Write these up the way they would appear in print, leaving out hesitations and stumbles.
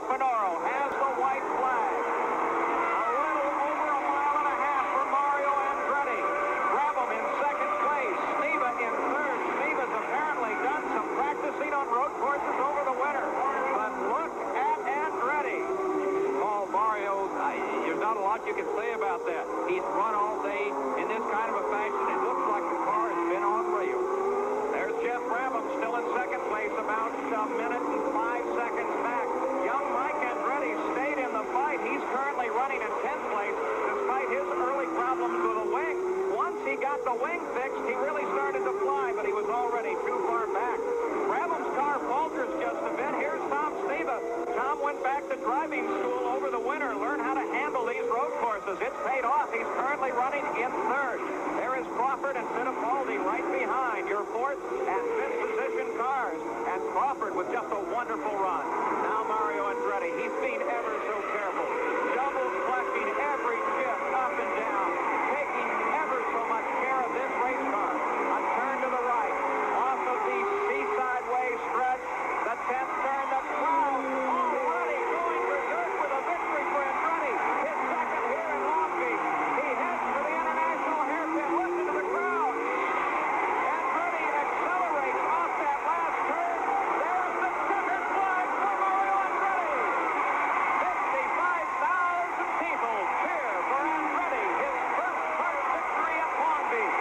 Finoro has the white flag. A little over a mile and a half for Mario Andretti. Brabham in second place. SNEVA in third. SNEVA's apparently done some practicing on road courses over the winter. But look at Andretti. Oh, Mario, there's not a lot you can say about that. He's run all day in this kind of a fashion. It looks like the car has been on rails. There's Jeff Brabham still in second place, about a minute and 5 seconds back. Young Mike Andretti stayed in the fight. He's currently running in 10th place despite his early problems with the wing. Once he got the wing fixed, he really started to fly, but he was already too far back. Brabham's car falters just a bit. Here's Tom SNEVA. Tom went back to driving school over the winter, learned how to handle these road courses. It's paid off. He's currently running in third. There is Crawford and Fittipaldi right behind your fourth and fifth position cars. And Crawford with just a wonderful run. Now Mario Andretti, he's being ever so careful. Double clutching every shift up and down. Taking ever so much care of this race car. A turn to the right. Off of the Seaside Way stretch. The 10th turn. The crowd already going berserk with a victory for Andretti. His second here in Long Beach. He heads for the international hairpin. Listen to the crowd. Andretti accelerates off that last turn. There's the checkered flag for Mario Andretti. 55,000 people cheer for Andretti. His first part victory at Long Beach.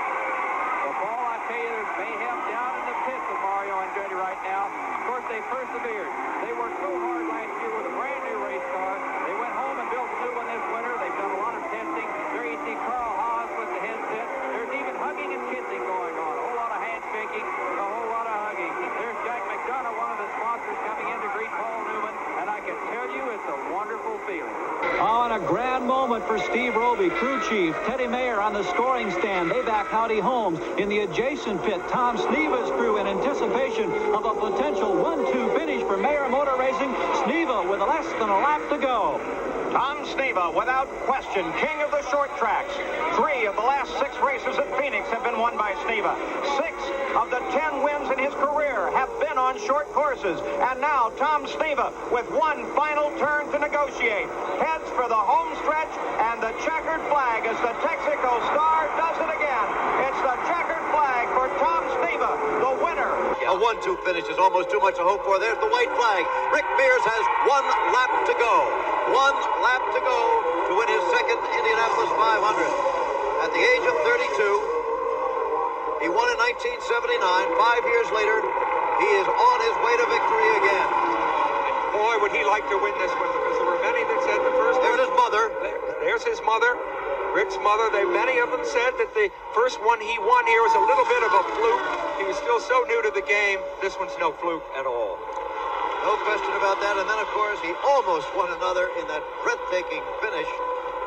Well, Paul, I tell you, there's mayhem down in the pits of Mario Andretti right now. Of course, they persevered. They worked so hard last year with a brand new race car. They went home and built a new one this winter. They've done a lot of testing. There you see Carl Haas with the headset. There's even hugging and kissing going on. A whole lot of handshaking, a whole lot of hugging. There's Jack McDonough, one of the sponsors, coming in to greet Paul Newman. And I can tell you, it's a wonderful feeling. Oh, and a grand moment for Steve Roby, crew chief. Teddy Mayer on the scoring stand. They back Howdy Holmes. In the adjacent pit, Tom SNEVA's crew in anticipation of a potential 1-2 finish for Mayer Motor Racing. SNEVA with less than a lap to go. Tom SNEVA, without question, king of the short tracks. 3 of the last 6 races at Phoenix have been won by SNEVA. 6 of the 10 wins in his career have been on short courses. And now Tom SNEVA, with one final turn to negotiate, heads for the home stretch and the checkered flag as the Texaco Star does it again. It's the checkered flag for Tom SNEVA, the winner. A 1-2 finish is almost too much to hope for. There's the white flag. Rick MEARS has 1 lap to go. 1 lap to go to win his second Indianapolis 500. At the age of 32, he won in 1979. 5 years later, he is on his way to victory again. Boy, would he like to win this one, because there were many that said the first There's his mother. There's his mother, Rick's mother. Many of them said that the first one he won here was a little bit of a fluke. He was still so new to the game. This one's no fluke at all. No question about that. And then, of course, he almost won another in that breathtaking finish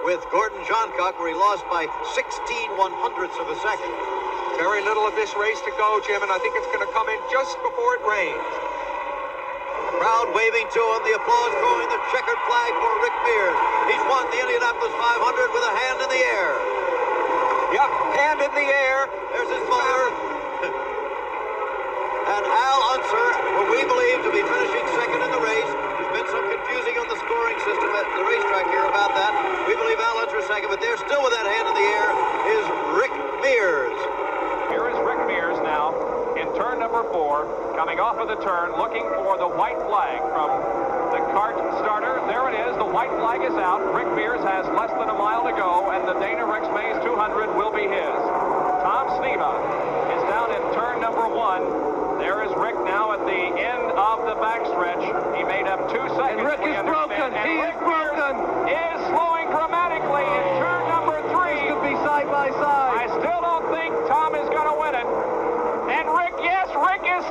with Gordon Johncock, where he lost by 16/100ths of a second. Very little of this race to go, Jim, and I think it's going to come in just before it rains. Crowd waving to him, the applause growing, the checkered flag for Rick MEARS. He's won the Indianapolis 500 with a hand in the air. Yep, hand in the air. There's his mother. And Al Unser, who we believe to be finishing second in the race. There's been some confusing on the scoring system at the racetrack here about that. We believe Al Unser second, but there, still with that hand in the air, is Rick MEARS. Here is Rick MEARS now in turn number 4, coming off of the turn, looking for the white flag from the kart starter. There it is. The white flag is out. Rick MEARS has less than a mile to go, and the Dana Rex Mays 200 will be his. Tom SNEVA is down in turn number 1. There is Rick now at the end of the backstretch. He made up 2 seconds. And Rick is broken. He is broken. Is slowing dramatically in turn number 3. This could be side by side. I still don't think Tom is going to win it. And Rick, yes, Rick is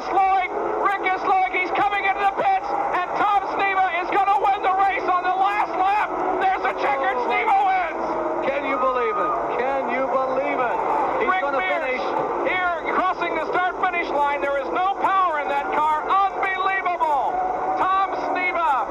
slowing. Rick is slowing. He's coming into the pits. And Tom SNEVA is going to win the race on the last lap. There's a checkered. SNEVA wins. Can you believe it? Can you believe it? He's going to finish here, crossing the start-finish line. There is no power in that car. Unbelievable. Tom SNEVA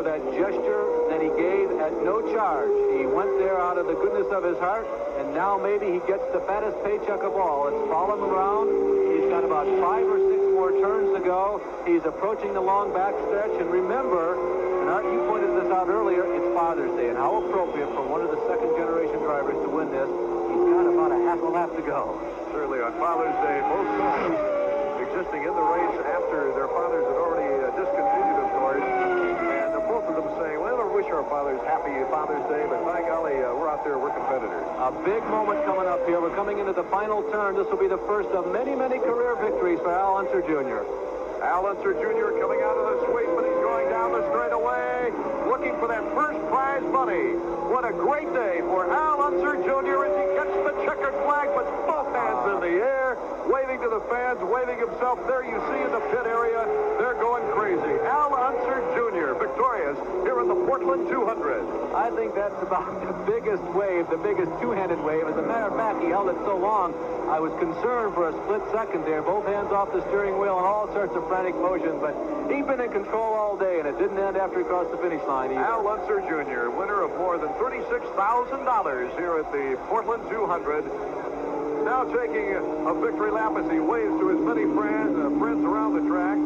for that gesture that he gave at no charge. He went there out of the goodness of his heart, and now maybe he gets the fattest paycheck of all. It's follow him around. He's got about 5 or 6 more turns to go. He's approaching the long backstretch, and remember, and Art, you pointed this out earlier, it's Father's Day, and how appropriate for one of the second-generation drivers to win this. He's got about a half a lap to go. Certainly on Father's Day, both cars existing in the race after their fathers had already discontinued, of course, and both of them saying, well, I wish our fathers happy Father's Day, but by golly, we're out there, we're competitors. A big moment coming up here. We're coming into the final turn. This will be the first of many, many career victories for Al Unser Jr. Al Unser Jr. coming out of the sweep, but he's going down the straightaway, looking for that first prize money. What a great day for Al Unser Jr. as he gets the checkered flag, but both hands in the air, waving to the fans, waving himself. There you see in the pit area, they're going crazy. Al Unser Jr. victorious here in the Portland 200. I think that's about the biggest wave, the biggest two-handed wave. As a matter of fact, he held it so long, I was concerned for a split second there. Both hands off the steering wheel and all sorts of frantic motion, but he's been in control all day, and it didn't end after he crossed the finish line either. Al Unser Jr., winner of more than $36,000 here at the Portland 200. Now taking a victory lap as he waves to his many friends around the track.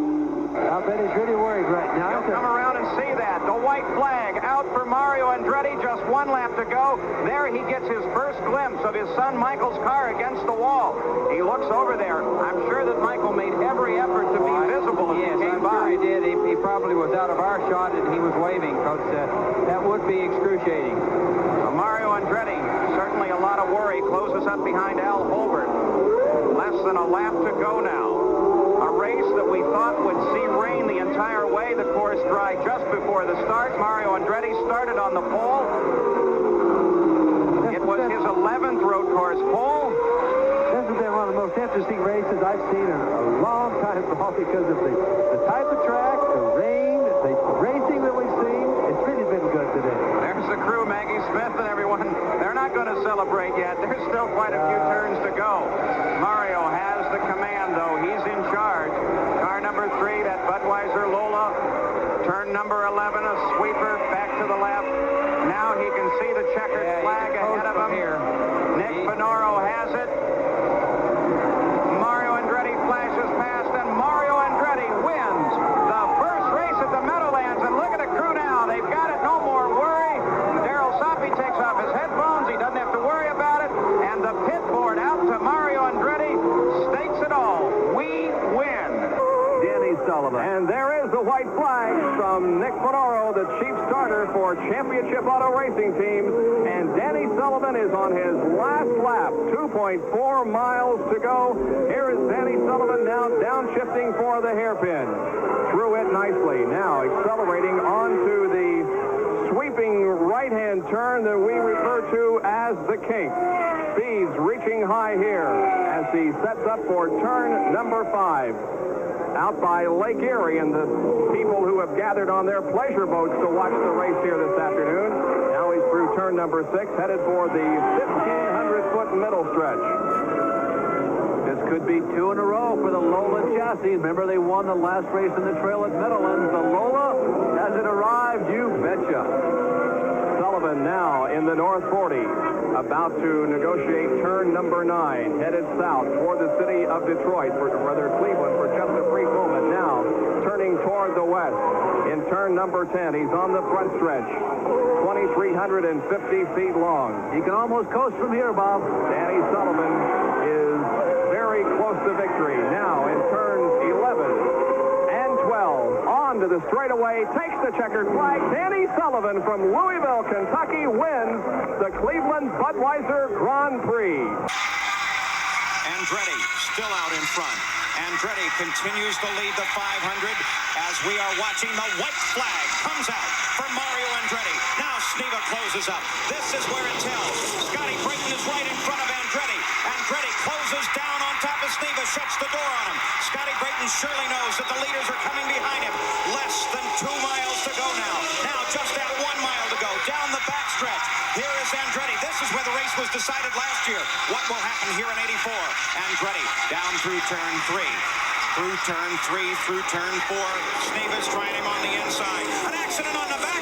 I bet he's really worried right now. He'll come around and see that. The white flag out for Mario Andretti. Just 1 lap to go. There he gets his first glimpse of his son Michael's car against the wall. He looks over there. I'm sure that Michael made every effort to be visible as he came by. Sure he did. He probably was out of our shot and he was waving, because that would be excruciating. Mario Andretti, certainly a lot of worry, closes up behind Al Holbert. Less than a lap to go now. A race that we thought would see rain the entire way. The course dry just before the start. Mario Andretti started on the pole. It was his 11th road course pole. This has been one of the most interesting races I've seen in a long time, Paul, because of the type of track, the rain, the racing that we've seen. It's really been good today. There's the crew, Maggie Smith and everyone. They're not going to celebrate yet. There's still quite a few turns to go. Mario has the command, though. He's in charge. Car number 3, that Budweiser Lola. Turn number 11, a sweeper back to the left. Now he can see the checkered flag ahead of him. Here. Nick Bonoro has it. Mario Andretti flashes past, and Mario Andretti wins the first race at the Meadowlands. And look at the crew now. They've got it. No more worry. Daryl Soppy takes off his headphones. He doesn't have to worry about it. And the pit board out to Mario Andretti states it all. We win. Danny Sullivan. And there is the white flag from Nick Bonoro, the chief starter for Championship Auto Racing Teams. And Danny Sullivan is on his last lap, 2.4 miles to go. Here is Danny Sullivan now downshifting for the hairpin. Through it nicely. Now accelerating onto the sweeping right-hand turn that we refer to as the kink. Speeds reaching high here as he sets up for turn number 5. Out by Lake Erie, and the people who have gathered on their pleasure boats to watch the race here this afternoon. Now he's through turn number 6, headed for the 1,500-foot middle stretch. This could be 2 in a row for the Lola chassis. Remember, they won the last race in the trail at Meadowlands. The Lola, has it arrived? You betcha. Sullivan now in the North 40, about to negotiate turn number 9, headed south toward the city of Detroit, or rather Cleveland, for just a brief moment. Now turning toward the west in turn number 10. He's on the front stretch, 2,350 feet long. He can almost coast from here, Bob. Danny Sullivan is very close to victory. Now in turns 11 and 12, on to the straightaway, takes the checkered flag. Danny Sullivan from Louisville, Kentucky wins the Cleveland Budweiser Grand Prix. Andretti still out in front. Andretti continues to lead the 500 as we are watching the white flag comes out for Mario Andretti. Now SNEVA closes up. This is where it tells. Scotty Brayton is right in front of Andretti. Andretti closes down on top of SNEVA, shuts the door on him. Scotty Brayton surely knows that the leaders are coming behind him. Less than 2 miles to go now. Now just at 1 mile to go. Down the backstretch. Here is Andretti. This is where the race was decided last year. What will happen here in 84? Andretti down through turn 3. Through turn 3, through turn 4. SNEVA's trying him on the inside. An accident on the back.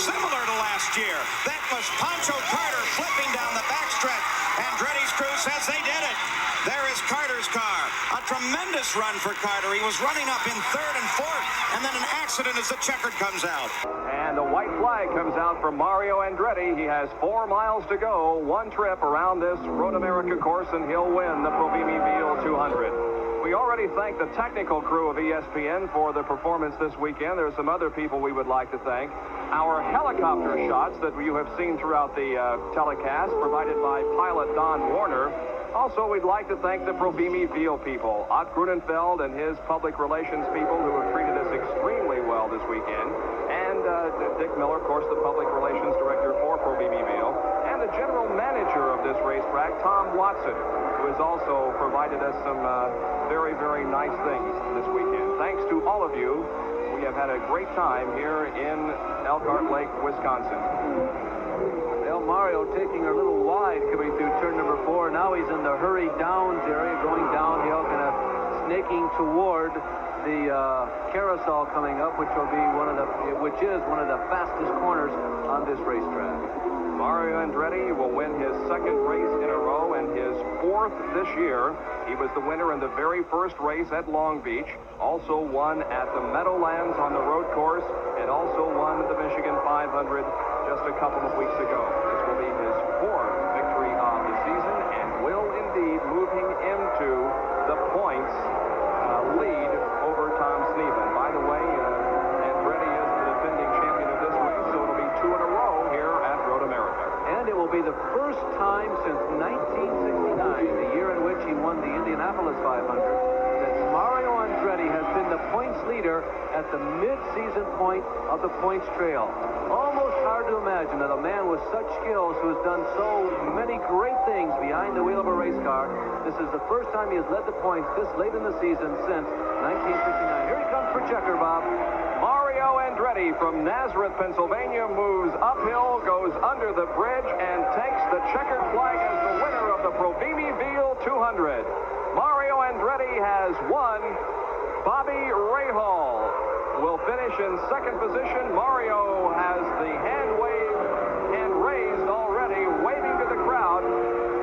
similar to last year. That was Pancho Carter flipping down the backstretch. Andretti's crew says they did it. There is Carter's car. A tremendous run for Carter. He was running up in third and fourth, and then an accident as the checkered comes out. And the white flag comes out for Mario Andretti. He has 4 miles to go, 1 trip around this Road America course, and he'll win the PROVIMI VEAL 200. We already thanked the technical crew of ESPN for the performance this weekend. There are some other people we would like to thank. Our helicopter shots that you have seen throughout the telecast, provided by pilot Don Warner. Also, we'd like to thank the PROVIMI VEAL people, Ott Grunenfeld and his public relations people who have treated us extremely well this weekend, and Dick Miller, of course, the public relations director for PROVIMI VEAL, and the general manager of this racetrack, Tom Watson, who has also provided us some very, very nice things this weekend. Thanks to all of you. We have had a great time here in Elkhart Lake, Wisconsin. Well, Mario taking a little wide coming through turn number 4. Now he's in the hurry downs area, going downhill, kind of snaking toward the carousel coming up, which is one of the fastest corners on this racetrack. Mario Andretti will win his 2nd race in a row and his 4th this year. He was the winner in the very first race at Long Beach, also won at the Meadowlands on the road course, and also won the Michigan 500 just a couple of weeks ago. This will be his 4th victory of the season and will indeed move him into the points lead over Tom SNEVA. And by the way, Andretti is the defending champion of this race, so it'll be 2 in a row here at Road America. And it will be the first time since 1969, the year in which he won the Indianapolis 500, that Mario Andretti has been the points leader at the mid-season point of the points trail. Almost hard to imagine that a man with such skills who has done so many great things behind the wheel of a race car. This is the first time he has led the points this late in the season since 1969. Here he comes for checker, Bob. Mario Andretti from Nazareth, Pennsylvania, moves uphill, goes under the bridge, and takes the checkered flag as the winner of the PROVIMI VEAL 200. Mario Andretti has won. Bobby Rahal will finish in 2nd position. Mario has the hand raised already, waving to the crowd.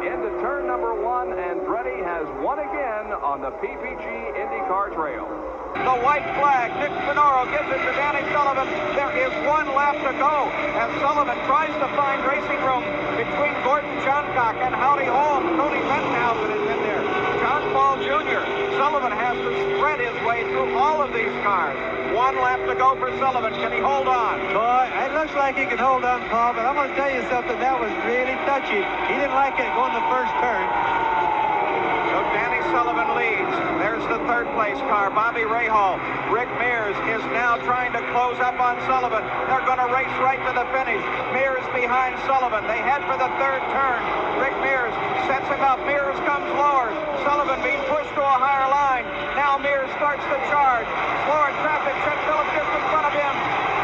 Into turn number 1, Andretti has won again on the PPG IndyCar Trail. The white flag. Nick Finoro gives it to Danny Sullivan. There is 1 lap to go as Sullivan tries to find racing room between Gordon Johncock and Howdy Holmes. Tony Bettenhausen is in there. John Paul Jr. Sullivan has to spread his way through all of these cars. 1 lap to go for Sullivan. Can he hold on? Boy, it looks like he can hold on, Paul, but I'm going to tell you something. That was really touchy. He didn't like it going the first turn. So Danny Sullivan leads. There's the 3rd place car, Bobby Rahal. Rick Mears is now trying to close up on Sullivan. They're going to race right to the finish. Mears behind Sullivan. They head for the 3rd turn. Rick Mears sets him up. Mears comes lower. Sullivan being pushed to a higher line. Now Mears starts to charge. Slower traffic. Chet Phillips just in front of him.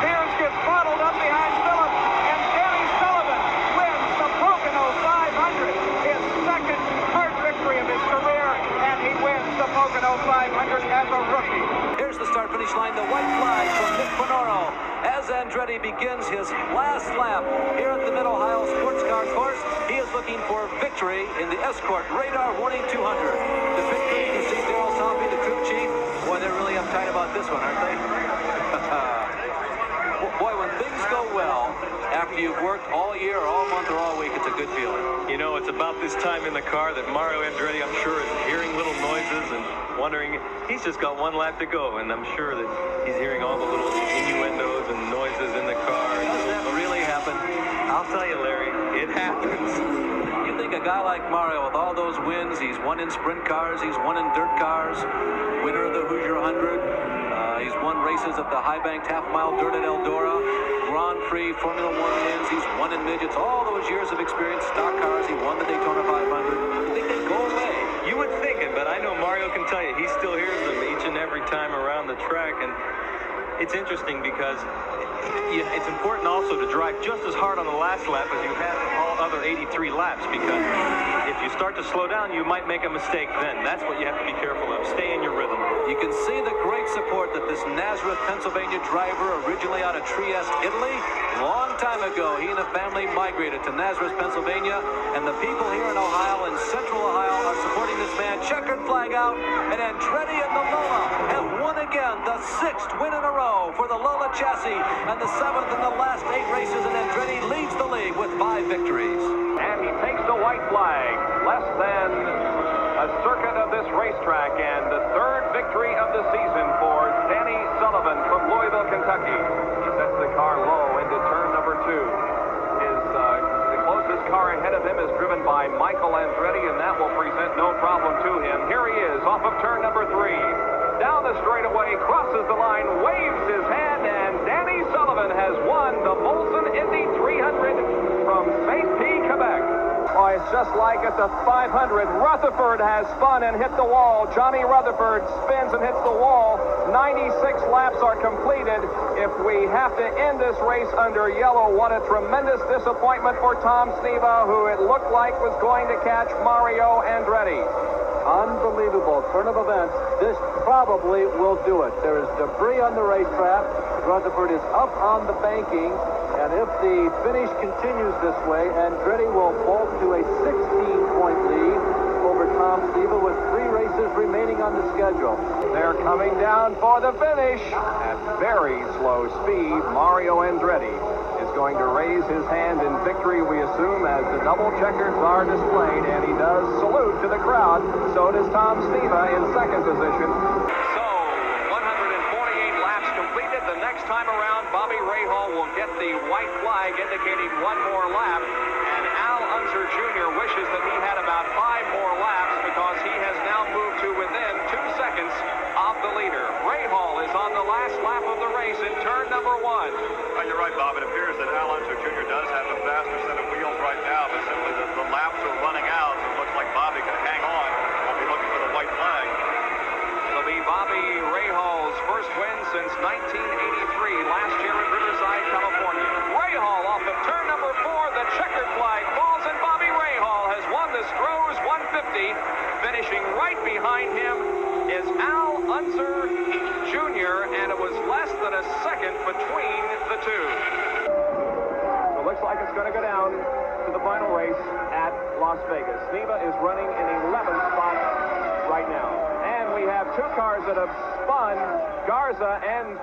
Mears gets bottled up behind Phillips. And Danny Sullivan wins the Pocono 500. His 2nd kart victory of his career. And he wins the Pocono 500 as a rookie. Here's the start-finish line, the white flag from Nick Finoro as Andretti begins his last lap here at the Mid-Ohio Sports Car Course. He is looking for victory in the Escort Radar Warning 200. The victory, you see Darrell Salvi, the crew chief. Boy, they're really uptight about this one, aren't they? Boy, when things go well, after you've worked all year, or all month, or all week, it's a good feeling. You know, it's about this time in the car that Mario Andretti, I'm sure, is hearing little noises and wondering, he's just got 1 lap to go, and I'm sure that he's hearing all the little innuendos and noises in the car. Does that really happen? I'll tell you, Larry, it happens. You think a guy like Mario, with all those wins, he's won in sprint cars, he's won in dirt cars, winner of the Hoosier 100, he's won races at the high-banked half-mile dirt at Eldora, Grand Prix, Formula 1 wins, he's won in midgets, all those years of experience, stock cars, he won the Daytona 500. You think they'd go away? You would think it, but I know Mario can tell you, he still hears them each and every time around the track, and it's interesting because it's important also to drive just as hard on the last lap as you have all other 83 laps, because if you start to slow down, you might make a mistake then. That's what you have to be careful of. Stay in your rhythm. You can see the great support that this Nazareth, Pennsylvania driver, originally out of Trieste, Italy, long time ago, he and a family migrated to Nazareth, Pennsylvania, and the people here in Ohio and Central Ohio are supporting this man. Checkered flag out, and Andretti and the Lola have won again, the 6th win in a row for the Lola chassis, and the 7th in the last 8 races, and Andretti leads the league with 5 victories. And he takes the white flag. Less than a circuit of this racetrack, and the 3rd victory of the season for Danny Sullivan from Louisville, Kentucky. He sets the car low into turn number 2. The closest car ahead of him is driven by Michael Andretti, and that will present no problem to him. Here he is off of turn number 3. Down the straightaway, crosses the line, waves his hand, and Danny Sullivan has won the Molson Indy 300 from St. P, Quebec. Oh, it's just like at the 500. Rutherford has spun and hit the wall. Johnny Rutherford spins and hits the wall. 96 laps are completed. If we have to end this race under yellow, what a tremendous disappointment for Tom SNEVA, who it looked like was going to catch Mario Andretti. Unbelievable turn of events. This probably will do it. There is debris on the racetrack. Rutherford is up on the banking, and if the finish continues this way, Andretti will vault to a 16-point lead over Tom SNEVA with 3 races remaining on the schedule. They're coming down for the finish at very slow speed. Mario Andretti is going to raise his hand in victory, we assume, as the double checkers are displayed, and he does salute to the crowd. So does Tom SNEVA in 2nd position. So, 148 laps completed. The next time around, Bobby Rahal will get the white flag indicating 1 more lap, and Al Unser Jr. wishes that he had about 5 more laps because he has now moved to within 2 seconds of the leader. Rahal is on the last lap of the race in turn number 1. You're right, Bob. It appears that Al Unser Jr. does have the faster set of wheels right now, but simply the laps are running out, so it looks like Bobby can hang on. We'll be looking for the white flag. It'll be Bobby Rahal's first win since 1983, last year in Riverside, California. Rahal off of turn number 4. The checkered flag falls, and Bobby Rahal has won the Scrooge 150. Finishing right behind him is Al Unser Jr., and it was less than a second between the two. It looks like it's going to go down to the final race at Las Vegas. SNEVA is running in 11th spot right now. And we have 2 cars that have spun, Garza and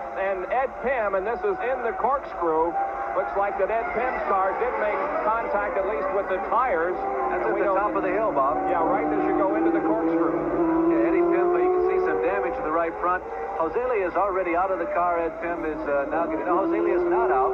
Ed Pym, and this is in the corkscrew. Looks like that Ed Pym's car did make contact, at least with the tires. That's at the top of the hill, Bob. Yeah, right as you go into the corkscrew. Yeah, Eddie Pym, you can see some damage to the right front. Josele is already out of the car. Ed Pym is now getting... No, Josele is not out.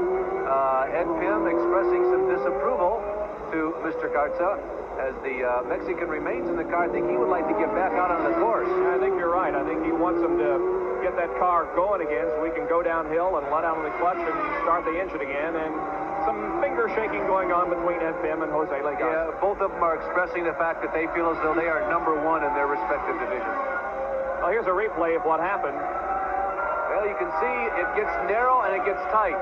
Ed Pym expressing some disapproval to Mr. Garza as the Mexican remains in the car. I think he would like to get back out on the course. I think you're right. I think he wants him to get that car going again so we can go downhill and let out on the clutch and start the engine again. And some finger shaking going on between Ed Pym and Jose Garza. Yeah, both of them are expressing the fact that they feel as though they are number 1 in their respective divisions. Well, here's a replay of what happened. Well, you can see it gets narrow and it gets tight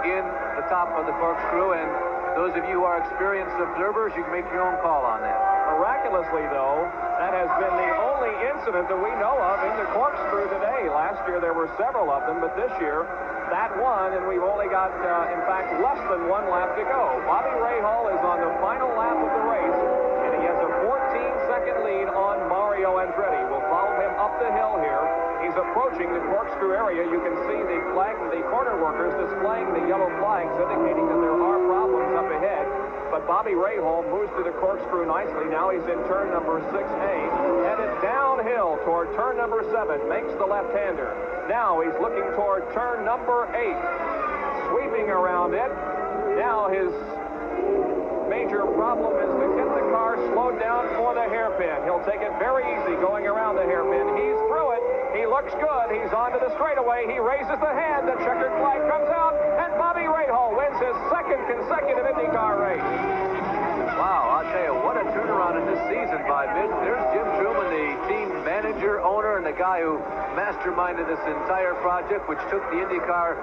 in the top of the corkscrew, and those of you who are experienced observers, you can make your own call on that. Miraculously, though, that has been the only incident that we know of in the corkscrew today. Last year there were several of them, but this year, that one, and we've only got, in fact, less than 1 lap to go. Bobby Rahal is on the final lap of the race, and he has a 14-second lead on Mario Andretti. We'll follow him up the hill here. He's approaching the corkscrew area. You can see the flag, the corner workers displaying the yellow flags, indicating that there are problems up ahead. But Bobby Rahal moves through the corkscrew nicely. Now he's in turn number 6A, headed downhill toward turn number 7, makes the left-hander. Now he's looking toward turn number 8, sweeping around it. Now his major problem is to get the car slowed down for the hairpin. He'll take it very easy going around the hairpin. He's through it. He looks good. He's onto the straightaway. He raises the hand. The checkered flag comes out, and Bobby Rahal wins his 2nd consecutive IndyCar race. Wow, I'll tell you, what a turnaround in this season by Mitch. There's Jim Truman, the team manager, owner, and the guy who masterminded this entire project, which took the IndyCar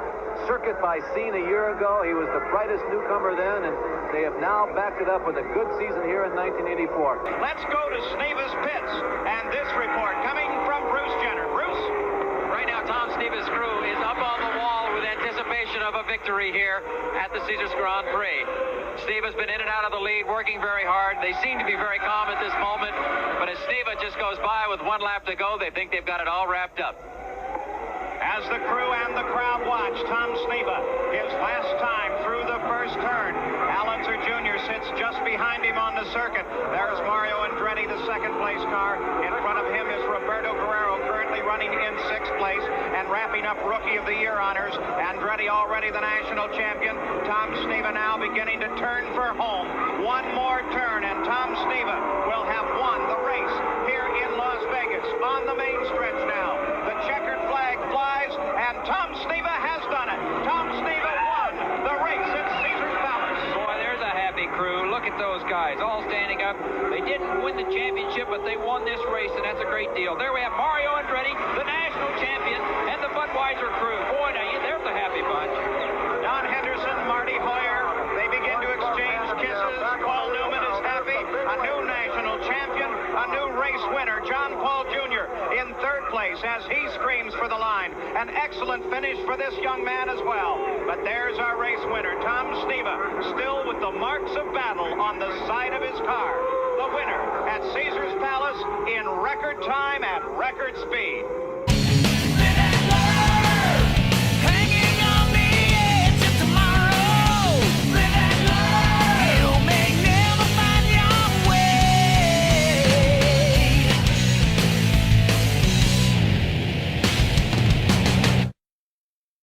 circuit by scene a year ago. He was the brightest newcomer then, and they have now backed it up with a good season here in 1984. Let's go to SNEVA's pits, and this report coming from Bruce Jenner. Bruce? Right now, Tom SNEVA's crew is up on the wall with anticipation. anticipation of a victory here at the Caesars Grand Prix. SNEVA's been in and out of the lead, working very hard. They seem to be very calm at this moment, but as SNEVA just goes by with 1 lap to go, they think they've got it all wrapped up. As the crew and the crowd watch, Tom SNEVA, his last time through the first turn. Al Unser Jr. sits just behind him on the circuit. There's Mario Andretti, the second-place car. In front of him is Roberto Guerrero, currently running in 6th place and wrapping up Rookie of the Year honors. Andretti already the national champion. Tom SNEVA now beginning to turn for home. One more turn, and Tom SNEVA will have won the race here in Las Vegas on the main stretch now. The checkered flag flies, and Tom SNEVA has done it. Tom SNEVA won the race at Caesars Palace. Boy, there's a happy crew. Look at those guys all standing up. They didn't win the championship, but they won this race, and that's a great deal. There we have Mario Andretti, the national champion, and the Budweiser crew. Boy, now there's a happy bunch. Don Henderson, Marty Hoyer, they begin to exchange kisses. Paul Newman is happy. A new national champion, a new race winner, John Paul Jr. in 3rd place as he screams for the line. An excellent finish for this young man as well. But there's our race winner, Tom SNEVA, still with the marks of battle on the side of his car. The winner at Caesars Palace in record time at record speed.